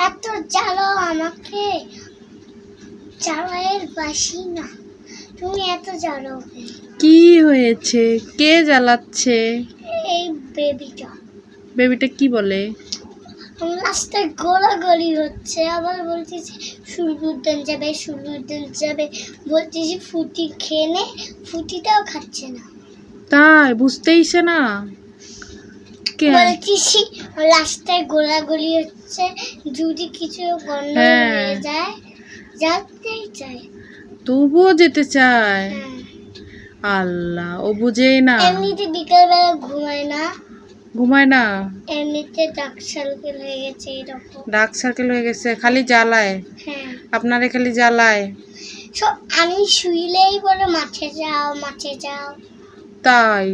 এত জ্বালো আমাকে, জ্বালায়ের বাসি না, তুমি এত জ্বালো। কি হয়েছে? কে জ্বালাচ্ছে? এই বেবিটা। বেবিটা কি বলে? রাস্তায় গোলাগুলি হচ্ছে, আবার বলতেছে সুরুদ্দান যাবে, সুরুদ্দান যাবে, বলতেছি ফুটি খেয়ে নে, ফুটিটাও খাচ্ছে না। তাই বুঝতেইছে না? বলতেছি রাস্তায় গোলাগুলি হচ্ছে, যদি কিছু গন্ডগোল হয়ে যায়, যেতেই চাই, তবুও যেতে চায়। হ্যাঁ। আল্লাহ, ও বুঝেই না। এমনিতে বিকালবেলা ঘুমায় না, ঘুমায় না, এমনিতে ডার্ক সার্কেল হয়ে গেছে এরকম। ডার্ক সার্কেল হয়ে গেছে, খালি জ্বালায় হ্যাঁ, আপনারে, খালি জ্বালায়। আমি শুইলেই বলে মাঠে যাও, মাঠে যাও। তাই?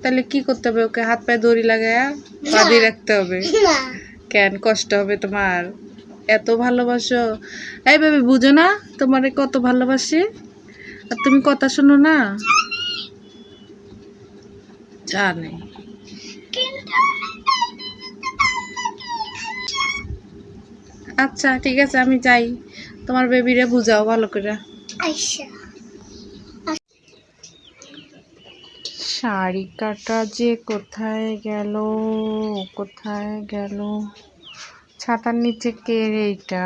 তাহলে কি করতে হবে? ওকে হাত পায়ে দড়ি লাগায়া বাঁধিয়ে রাখতে হবে? না, কেন, কষ্ট হবে তোমার? এত ভালোবাসো? এই বেবি, বুঝো না তোমারে কত ভালোবাসি? আর তুমি কথা শোনো না? জানে। আচ্ছা ঠিক আছে, আমি যাই, তোমার বেবিরে বুঝাও ভালো করে। আচ্ছা। শাড়িকাটা যে কোথায় গেল, কোথায় গেল? ছাতার নিচে কে রে এইটা?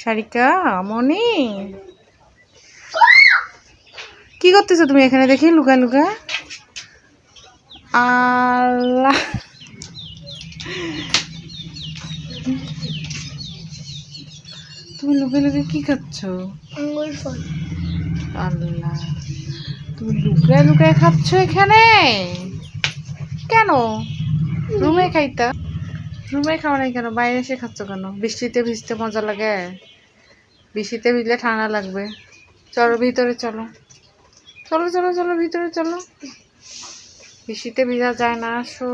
শাড়িকা, মনি, কি করতেছো তুমি এখানে দেখি লুকা লুকা? আল্লাহ, তুমি লুকে লুকে কি খাচ্ছ? আঙ্গুল ফল। আল্লাহ, তুমি লুকায় লুকায় খাচ্ছ এখানে কেন? রুমে খাইতা। রুমে খাও নাই কেন? বাইরে এসে খাচ্ছ কেন? বৃষ্টিতে ভিজতে মজা লাগে? বৃষ্টিতে ভিজলে ঠান্ডা লাগবে। চলো ভিতরে, চলো চলো চলো চলো ভিতরে চলো। বৃষ্টিতে ভিজা যায় না, আসো।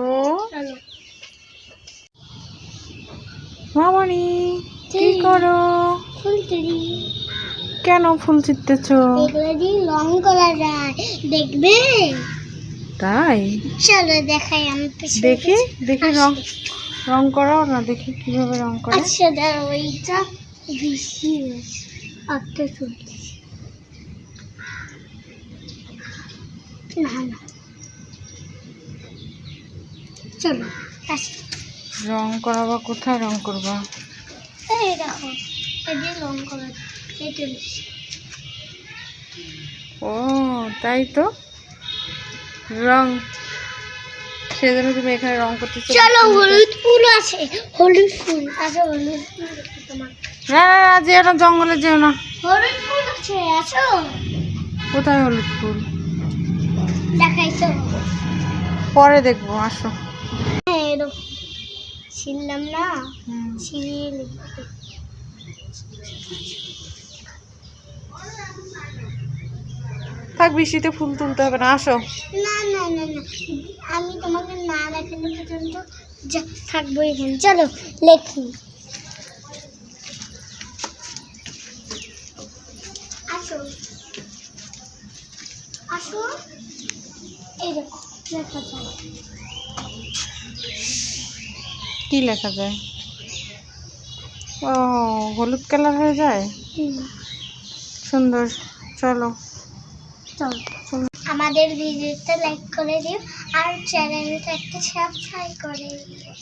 মামনি, কি করো? ফুল তুলি। কেন ফুল ছিটতেছ? এগুলো দিয়ে রং করা যায়, দেখবে? তাই? চলো দেখাই, আমি পিছনে দেখি দেখি, রং আসো। রং করাও না, দেখি কিভাবে রং করে। আচ্ছা দাঁড়াও, ওইটা বেশি হয়েছে, আটটা চলতেছে। না না, চলো আসো। রং করাবা? কোথায় রং করবা? এই দেখো, এদের রং করা, এটা বেশি। ও তাই তো, রং, সেজন্য তুমি এখানে রং করতেছো। চলো, হলুদ ফুল আছে, হলুদ ফুল আছে, হলুদ ফুল আছে তোমার। না না না, যেও না, জঙ্গলে যেও না। হলুদ ফুল আছে, আসো। কোথায় হলুদ ফুল? দেখাই তো, পরে দেখবো, আসো। হ্যাঁ এরকম ছিললাম না, হুম। ছিলিয়ে থাক, বৃষ্টিতে ফুল তুলতে হবে না, আসো। না না না না, আমি তোমাকে না দেখানো পর্যন্ত থাকবো এখানে। চলো লেখি, আসো আসো। এই দেখো লেখা যায়। কি লেখা যায়? ও, হলুদ কালার হয়ে যায়, সুন্দর। চলো চলো, আমাদের ভিডিওটা লাইক করে দিও আর চ্যানেলটা একটা সাবস্ক্রাইব করে দিও।